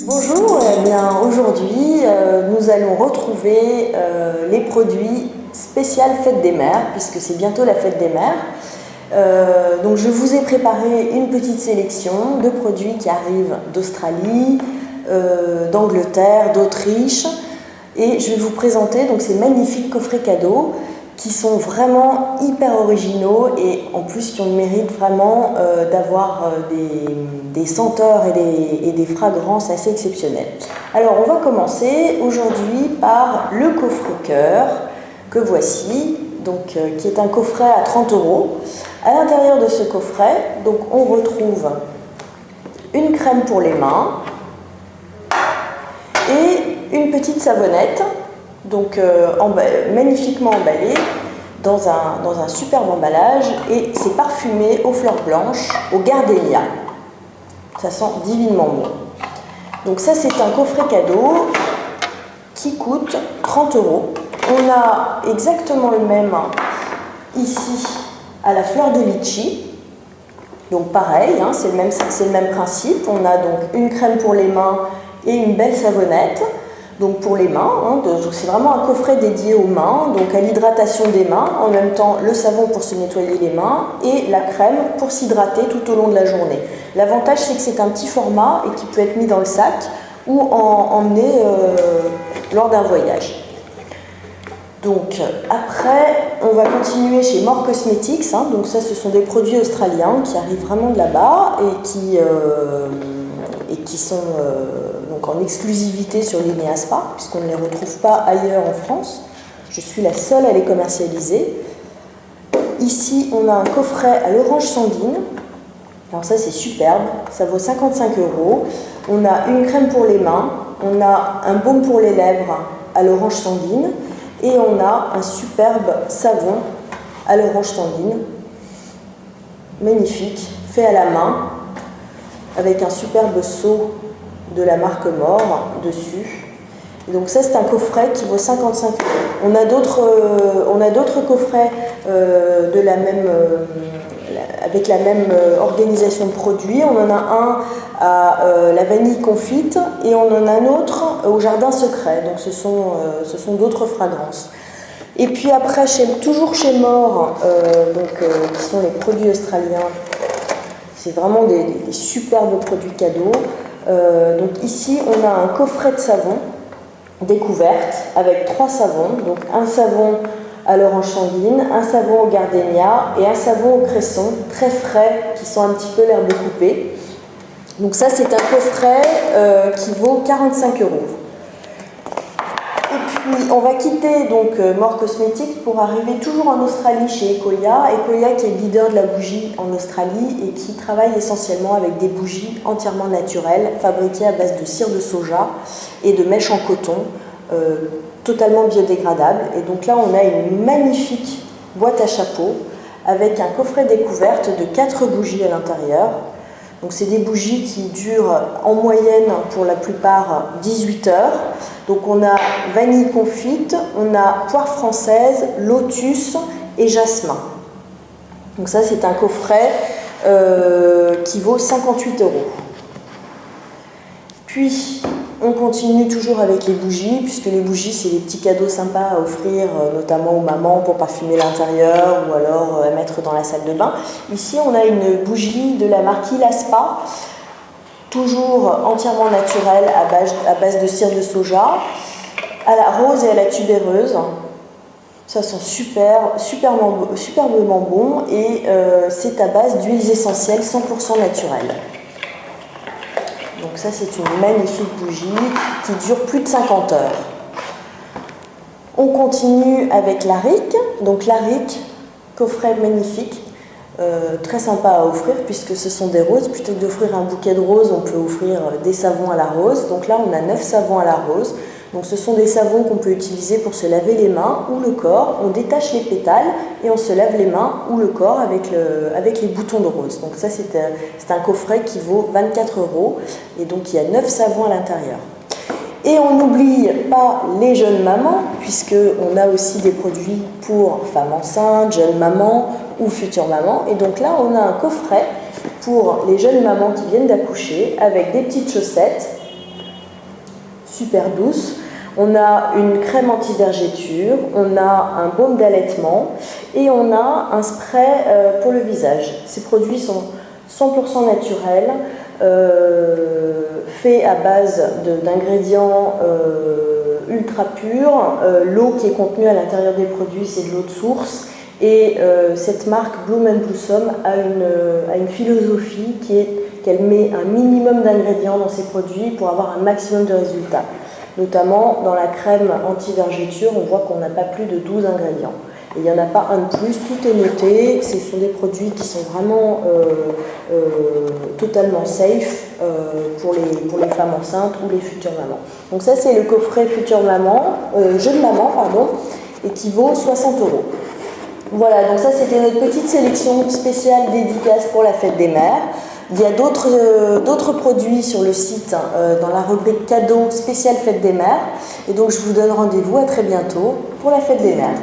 Bonjour, eh bien aujourd'hui nous allons retrouver les produits spéciaux Fête des Mères, puisque c'est bientôt la Fête des Mères. Donc je vous ai préparé une petite sélection de produits qui arrivent d'Australie, d'Angleterre, d'Autriche, et je vais vous présenter donc ces magnifiques coffrets cadeaux qui sont vraiment hyper originaux et en plus qui ont le mérite vraiment d'avoir des senteurs et des fragrances assez exceptionnelles. Alors on va commencer aujourd'hui par le coffret cœur que voici, donc, qui est un coffret à 30 €. À l'intérieur de ce coffret, donc, on retrouve une crème pour les mains et une petite savonnette, donc magnifiquement emballée dans un superbe emballage, et c'est parfumé aux fleurs blanches, au gardénia. Ça sent divinement bon. Donc ça, c'est un coffret cadeau qui coûte 30 €. On a exactement le même ici à la fleur de litchi. Donc pareil, hein, c'est le même principe. On a donc une crème pour les mains et une belle savonnette. Donc pour les mains, hein, c'est vraiment un coffret dédié aux mains, donc à l'hydratation des mains, en même temps le savon pour se nettoyer les mains et la crème pour s'hydrater tout au long de la journée. L'avantage, c'est que c'est un petit format et qui peut être mis dans le sac ou emmené lors d'un voyage. Donc après, on va continuer chez More Cosmetics, hein, donc ça, ce sont des produits australiens qui arrivent vraiment de là-bas et qui sont donc en exclusivité sur l'Ineaspa, puisqu'on ne les retrouve pas ailleurs en France. Je suis la seule à les commercialiser. Ici, on a un coffret à l'orange sanguine. Alors ça, c'est superbe, ça vaut 55 €. On a une crème pour les mains, on a un baume pour les lèvres à l'orange sanguine, et on a un superbe savon à l'orange sanguine, magnifique, fait à la main, avec un superbe seau de la marque More dessus. Et donc ça, c'est un coffret qui vaut 55 €. On a d'autres coffrets avec la même organisation de produits. On en a un à la vanille confite et on en a un autre au jardin secret. Donc ce sont d'autres fragrances. Et puis après, toujours chez More, qui sont les produits australiens, c'est vraiment des superbes produits cadeaux. Donc ici, on a un coffret de savon découverte avec 3 savons. Donc un savon à l'orange sanguine, un savon au gardénia et un savon au cresson, très frais, qui sent un petit peu l'herbe coupée. Donc ça, c'est un coffret qui vaut 45 €. Et puis, on va quitter donc More Cosmetics pour arriver toujours en Australie chez Ecolia. Ecolia, qui est leader de la bougie en Australie et qui travaille essentiellement avec des bougies entièrement naturelles, fabriquées à base de cire de soja et de mèches en coton, totalement biodégradables. Et donc là, on a une magnifique boîte à chapeau avec un coffret découverte de 4 bougies à l'intérieur. Donc c'est des bougies qui durent en moyenne pour la plupart 18 heures. Donc on a vanille confite, on a poire française, lotus et jasmin. Donc ça, c'est un coffret qui vaut 58 €. Puis on continue toujours avec les bougies, puisque les bougies, c'est des petits cadeaux sympas à offrir, notamment aux mamans pour parfumer l'intérieur ou alors à mettre dans la salle de bain. Ici, on a une bougie de la marque Ilaspa, toujours entièrement naturelle à base de cire de soja, à la rose et à la tubéreuse. Ça sent superbement bon, et c'est à base d'huiles essentielles 100% naturelles. Donc ça, c'est une magnifique bougie qui dure plus de 50 heures. On continue avec l'Aric. Donc l'Aric, coffret magnifique, très sympa à offrir puisque ce sont des roses. Plutôt que d'offrir un bouquet de roses, on peut offrir des savons à la rose. Donc là, on a 9 savons à la rose. Donc ce sont des savons qu'on peut utiliser pour se laver les mains ou le corps. On détache les pétales et on se lave les mains ou le corps avec les boutons de rose. Donc ça, c'est un coffret qui vaut 24 € et donc il y a 9 savons à l'intérieur. Et on n'oublie pas les jeunes mamans, puisqu'on a aussi des produits pour femmes enceintes, jeunes mamans ou futures mamans. Et donc là, on a un coffret pour les jeunes mamans qui viennent d'accoucher avec des petites chaussettes super douce. On a une crème anti-vergéture, on a un baume d'allaitement et on a un spray pour le visage. Ces produits sont 100% naturels, faits à base d'ingrédients ultra purs. L'eau qui est contenue à l'intérieur des produits, c'est de l'eau de source. Et cette marque Bloom & Blossom a une philosophie qui est qu'elle met un minimum d'ingrédients dans ses produits pour avoir un maximum de résultats. Notamment dans la crème anti-vergéture, on voit qu'on n'a pas plus de 12 ingrédients. Et il n'y en a pas un de plus, tout est noté. Ce sont des produits qui sont vraiment totalement safe pour les femmes enceintes ou les futures mamans. Donc ça, c'est le coffret future maman, jeune maman, pardon, et qui vaut 60 €. Voilà, donc ça c'était notre petite sélection spéciale dédicace pour la fête des mères. Il y a d'autres produits sur le site dans la rubrique cadeaux spéciale fête des mères. Et donc je vous donne rendez-vous à très bientôt pour la fête des mères.